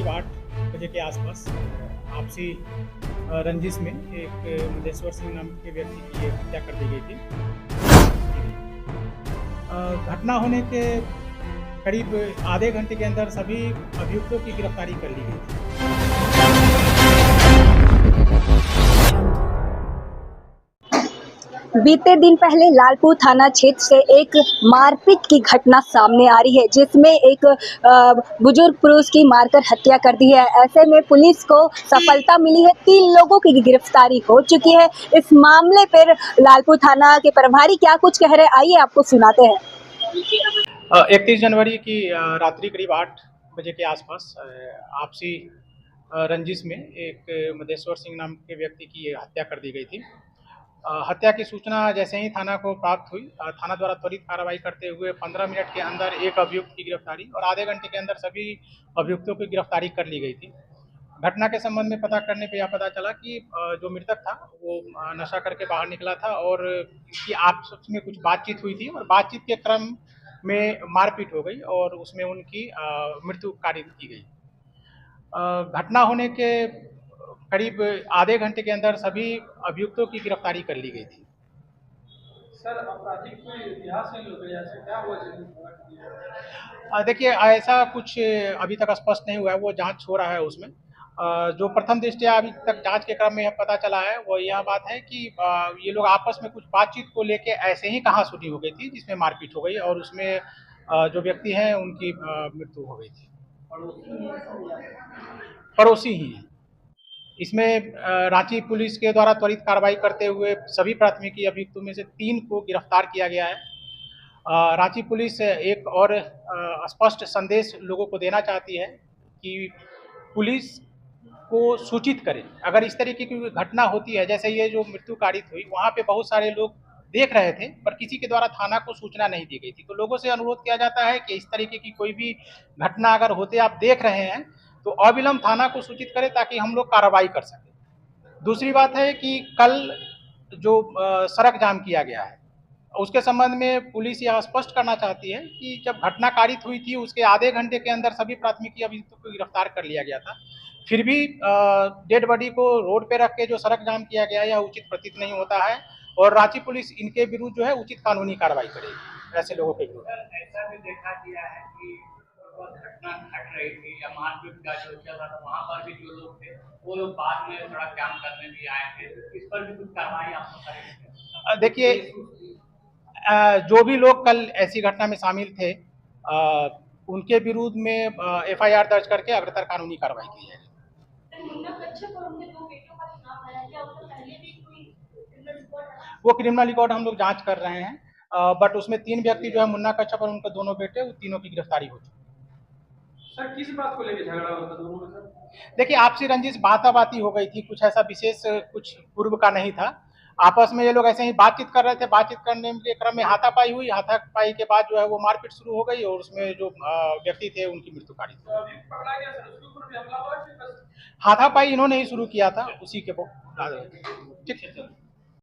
करीब 8 बजे के आसपास आपसी रंजिश में एक मधेश्वर सिंह नाम के व्यक्ति की हत्या कर दी गई थी। घटना होने के करीब आधे घंटे के अंदर सभी अभियुक्तों की गिरफ्तारी कर ली गई थी। बीते दिन पहले लालपुर थाना क्षेत्र से एक मारपीट की घटना सामने आ रही है, जिसमें एक बुजुर्ग पुरुष की मारकर हत्या कर दी है। ऐसे में पुलिस को सफलता मिली है, 3 लोगों की गिरफ्तारी हो चुकी है। इस मामले पर लालपुर थाना के प्रभारी क्या कुछ कह रहे हैं, आइए आपको सुनाते हैं। 31 जनवरी की रात्रि करीब 8 बजे के आसपास आपसी रंजिश में एक मधेश्वर सिंह नाम के व्यक्ति की हत्या कर दी गई थी। हत्या की सूचना जैसे ही थाना को प्राप्त हुई, थाना द्वारा त्वरित कार्रवाई करते हुए 15 मिनट के अंदर एक अभियुक्त की गिरफ्तारी और आधे घंटे के अंदर सभी अभियुक्तों की गिरफ्तारी कर ली गई थी। घटना के संबंध में पता करने पे यह पता चला कि जो मृतक था वो नशा करके बाहर निकला था और इसकी आपस में कुछ बातचीत हुई थी और बातचीत के क्रम में मारपीट हो गई और उसमें उनकी मृत्यु कारित की गई। घटना होने के करीब आधे घंटे के अंदर सभी अभियुक्तों की गिरफ्तारी कर ली गई थी। सर, आपराधिक कोई इतिहास नहीं लोग ऐसे क्या हुआ देखिए, ऐसा कुछ अभी तक स्पष्ट नहीं हुआ है, वो जांच हो रहा है उसमें। जो प्रथम दृष्टया अभी तक जांच के क्रम में यह पता चला है वो यह बात है कि ये लोग आपस में कुछ बातचीत को लेके ऐसे ही कहासुनी हो गई थी जिसमें मारपीट हो गई और उसमें जो व्यक्ति हैं उनकी मृत्यु हो गई थी। पड़ोसी ही हैं। इसमें रांची पुलिस के द्वारा त्वरित कार्रवाई करते हुए सभी प्राथमिकी अभियुक्तों में से 3 को गिरफ्तार किया गया है। रांची पुलिस एक और स्पष्ट संदेश लोगों को देना चाहती है कि पुलिस को सूचित करें अगर इस तरीके की घटना होती है। जैसे ये जो मृत्यु कारित हुई, वहाँ पे बहुत सारे लोग देख रहे थे पर किसी के द्वारा थाना को सूचना नहीं दी गई थी। तो लोगों से अनुरोध किया जाता है कि इस तरीके की कोई भी घटना अगर होते आप देख रहे हैं तो अविलंब थाना को सूचित करें ताकि हम लोग कार्रवाई कर सकें। दूसरी बात है कि कल जो सड़क जाम किया गया है उसके संबंध में पुलिस यह स्पष्ट करना चाहती है कि जब घटना कारित हुई थी उसके आधे घंटे के अंदर सभी प्राथमिकी अभियुक्तों को गिरफ्तार कर लिया गया था। फिर भी डेड बॉडी को रोड पे रख के जो सड़क जाम किया गया यह उचित प्रतीत नहीं होता है और रांची पुलिस इनके विरुद्ध जो है उचित कानूनी कार्रवाई करेगी ऐसे लोगों के विरुद्ध। ऐसा भी देखा गया है कि घटना घट रही थी या मारपीट का जो चल रहा था वहाँ पर भी जो लोग थे वो लोग बाद में थोड़ा काम करने भी आए थे, इस पर भी कुछ कार्रवाई आप लोग करेंगे? देखिए, जो भी लोग कल ऐसी घटना में शामिल थे उनके विरुद्ध में FIR दर्ज करके अग्रतर कानूनी कार्रवाई की जाएगी। वो क्रिमिनल रिकॉर्ड हम लोग जांच कर रहे हैं, बट उसमें 3 व्यक्ति जो है मुन्ना कच्छप और उनके दोनों बेटे, वो तीनों की गिरफ्तारी हो चुकी है। सर, किस बात को लेकर झगड़ा हुआ था दोनों में सर? देखिए, आपसी रंजिश बाताबाती हो गई थी, कुछ ऐसा विशेष कुछ पूर्व का नहीं था। आपस में ये लोग ऐसे ही बातचीत कर रहे थे, बातचीत करने के क्रम में हाथापाई हुई, हाथापाई के बाद जो है वो मारपीट शुरू हो गई और उसमें जो व्यक्ति थे उनकी मृत्यु कारित तो अभी पकड़ा गया सर, उसके ऊपर भी हमला हुआ है कि बस हाथापाई इन्होंने ही शुरू किया था उसी के ठीक है।